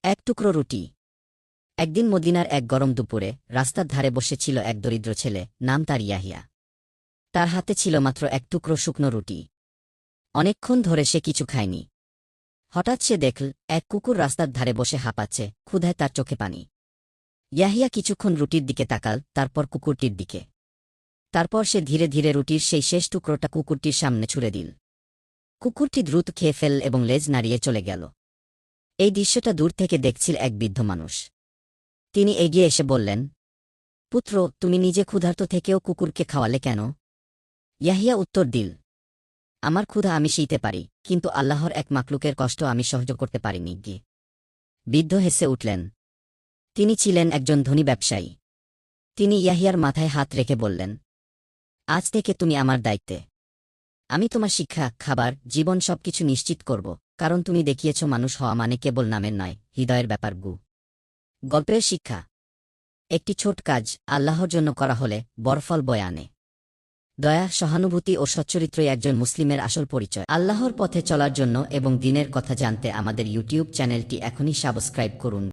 এক টুকরো রুটি। একদিন মদিনার এক গরম দুপুরে রাস্তার ধারে বসেছিল এক দরিদ্র ছেলে, নাম তার ইয়াহিয়া। তার হাতে ছিল মাত্র এক টুকরো শুকনো রুটি। অনেকক্ষণ ধরে সে কিছু খায়নি। হঠাৎ সে দেখল এক কুকুর রাস্তার ধারে বসে হাঁপাচ্ছে, ক্ষুধায় তার চোখে পানি। ইয়াহিয়া কিছুক্ষণ রুটির দিকে তাকাল, তারপর কুকুরটির দিকে। তারপর সে ধীরে ধীরে রুটির সেই শেষ টুকরোটা কুকুরটির সামনে ছুঁড়ে দিল। কুকুরটি দ্রুত খেয়ে ফেল এবং লেজ নাড়িয়ে চলে গেল। এই দৃশ্যটা দূর থেকে দেখছিল এক বৃদ্ধ মানুষ। তিনি এগিয়ে এসে বললেন, পুত্র, তুমি নিজে ক্ষুধার্ত থেকেও কুকুরকে খাওয়ালে কেন? ইয়াহিয়া উত্তর দিল, আমার ক্ষুধা আমি সইতে পারি, কিন্তু আল্লাহর এক মাকলুকের কষ্ট আমি সহ্য করতে পারিনি গি। বৃদ্ধ হেসে উঠলেন। তিনি ছিলেন একজন ধনী ব্যবসায়ী। তিনি ইয়াহিয়ার মাথায় হাত রেখে বললেন, আজ থেকে তুমি আমার দায়িত্বে। আমি তোমার শিক্ষা, খাবার, জীবন সবকিছু নিশ্চিত করব, কারণ তুমি দেখিয়েছ মানুষ হওয়া মানে কেবল নামের নয়, হৃদয়ের ব্যাপার। গল্পের শিক্ষা। একটি ছোট কাজ আল্লাহর জন্য করা হলে বড় ফল বয়ে আনে। দয়া, সহানুভূতি ও সচ্চরিত্রই একজন মুসলিমের আসল পরিচয়। আল্লাহর পথে চলার জন্য এবং দ্বীনের কথা জানতে আমাদের ইউটিউব চ্যানেলটি এখনই সাবস্ক্রাইব করুন।